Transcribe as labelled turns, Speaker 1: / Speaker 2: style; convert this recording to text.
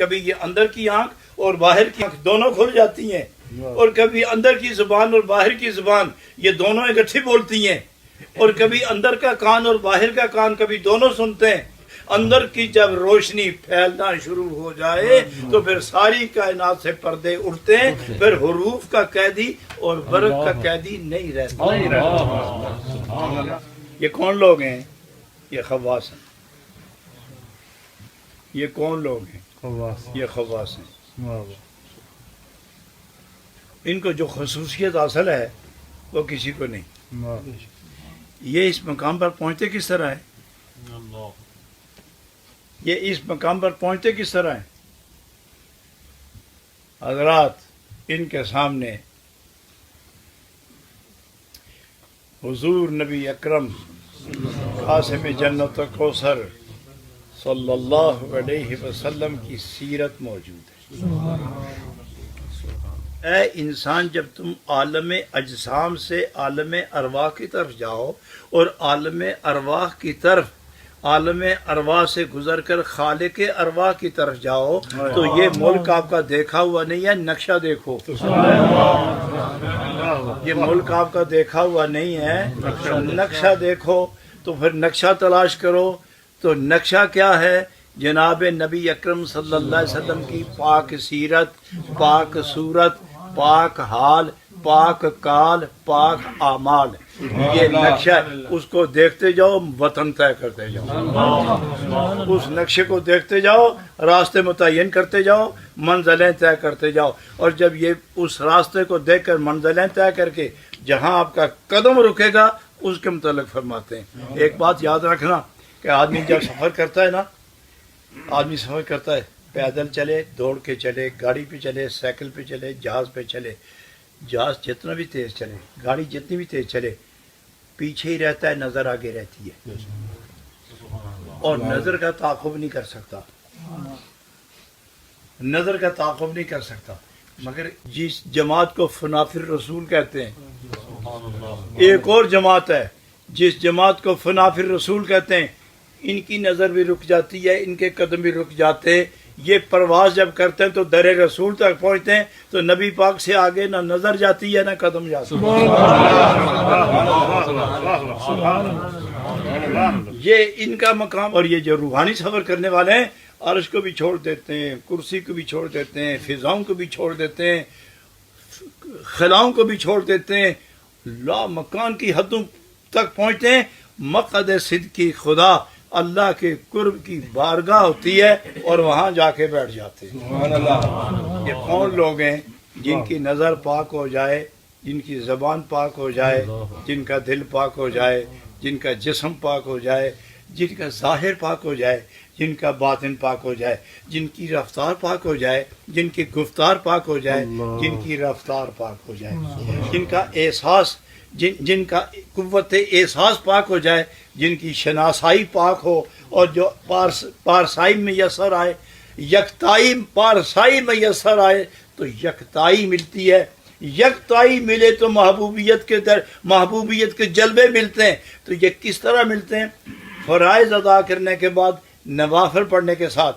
Speaker 1: کبھی یہ اندر کی آنکھ اور باہر کی آنکھ دونوں کھل جاتی ہیں، اور کبھی اندر کی زبان اور باہر کی زبان یہ دونوں اکٹھی بولتی ہیں، اور کبھی اندر کا کان اور باہر کا کان کبھی دونوں سنتے ہیں۔ اندر کی جب روشنی پھیلنا شروع ہو جائے تو پھر ساری کائنات سے پردے اٹھتے ہیں، پھر حروف کا قیدی اور برق کا قیدی نہیں رہتا۔ یہ کون لوگ ہیں؟ یہ خواص ہیں۔ یہ کون لوگ ہیں؟ یہ خواص ہیں۔ ان کو جو خصوصیت حاصل ہے وہ کسی کو نہیں۔ یہ اس مقام پر پہنچتے کس طرح ہے؟ یہ اس مقام پر پہنچتے کس طرح ہیں؟ حضرات، ان کے سامنے حضور نبی اکرم قاسم جنت کوثر صلی اللہ علیہ وسلم کی سیرت موجود ہے۔ اے انسان، جب تم عالم اجسام سے عالم ارواح کی طرف جاؤ اور عالم ارواح کی طرف عالم ارواح سے گزر کر خالق ارواح کی طرف جاؤ تو یہ ملک آپ کا دیکھا ہوا نہیں ہے، نقشہ دیکھو۔ یہ ملک آپ کا دیکھا ہوا نہیں ہے، نقشہ دیکھو۔ تو پھر نقشہ تلاش کرو، تو نقشہ کیا ہے؟ جناب نبی اکرم صلی اللہ علیہ وسلم کی پاک سیرت، پاک صورت، پاک حال، پاک کال، پاک اعمال، یہ نقشہ ہے۔ اس کو دیکھتے جاؤ، وطن طے کرتے جاؤ۔ اس نقشے کو دیکھتے جاؤ، راستے متعین کرتے جاؤ، منزلیں طے کرتے جاؤ، اور جب یہ اس راستے کو دیکھ کر منزلیں طے کر کے جہاں آپ کا قدم رکے گا اس کے متعلق فرماتے ہیں۔ ایک بات یاد رکھنا کہ آدمی جب سفر کرتا ہے نا، آدمی سفر کرتا ہے، پیدل چلے، دوڑ کے چلے، گاڑی پہ چلے، سائیکل پہ چلے، جہاز پہ چلے، جہاز جتنا بھی تیز چلے، گاڑی جتنی بھی تیز چلے، پیچھے ہی رہتا ہے، نظر آگے رہتی ہے، اور نظر کا تعاقب نہیں کر سکتا، نظر کا تعاقب نہیں کر سکتا۔ مگر جس جماعت کو فنافر رسول کہتے ہیں، ایک اور جماعت ہے جس جماعت کو فنافر رسول کہتے ہیں، ان کی نظر بھی رک جاتی ہے، ان کے قدم بھی رک جاتے ہیں۔ یہ پرواز جب کرتے ہیں تو در رسول تک پہنچتے ہیں تو نبی پاک سے آگے نہ نظر جاتی ہے نہ قدم جاتی ہے۔ یہ ان کا مقام۔ اور یہ جو روحانی سفر کرنے والے ہیں، عرش کو بھی چھوڑ دیتے ہیں، کرسی کو بھی چھوڑ دیتے ہیں، فضاؤں کو بھی چھوڑ دیتے ہیں، خلاؤں کو بھی چھوڑ دیتے ہیں، لا مکان کی حدوں تک پہنچتے ہیں۔ مقعد صدقی خدا، اللہ کے قرب کی بارگاہ ہوتی ہے، اور وہاں جا کے بیٹھ جاتے ہیں۔ یہ کون لوگ ہیں؟ جن کی نظر پاک ہو جائے، جن کی زبان پاک ہو جائے، جن کا دل پاک ہو جائے، جن کا جسم پاک ہو جائے، جن کا ظاہر پاک ہو جائے، جن کا باطن پاک ہو جائے، جن کی رفتار پاک ہو جائے، جن کی گفتار پاک ہو جائے، جن کی رفتار پاک ہو جائے، جن کا احساس، جن کا قوت احساس پاک ہو جائے، جن کی شناسائی پاک ہو، اور جو پارسائی میسر آئے، یکتائی پارسائی میسر آئے تو یکتائی ملتی ہے۔ یکتائی ملے تو محبوبیت کے جلوے ملتے ہیں۔ تو یہ کس طرح ملتے ہیں؟ فرائض ادا کرنے کے بعد نوافل پڑھنے کے ساتھ۔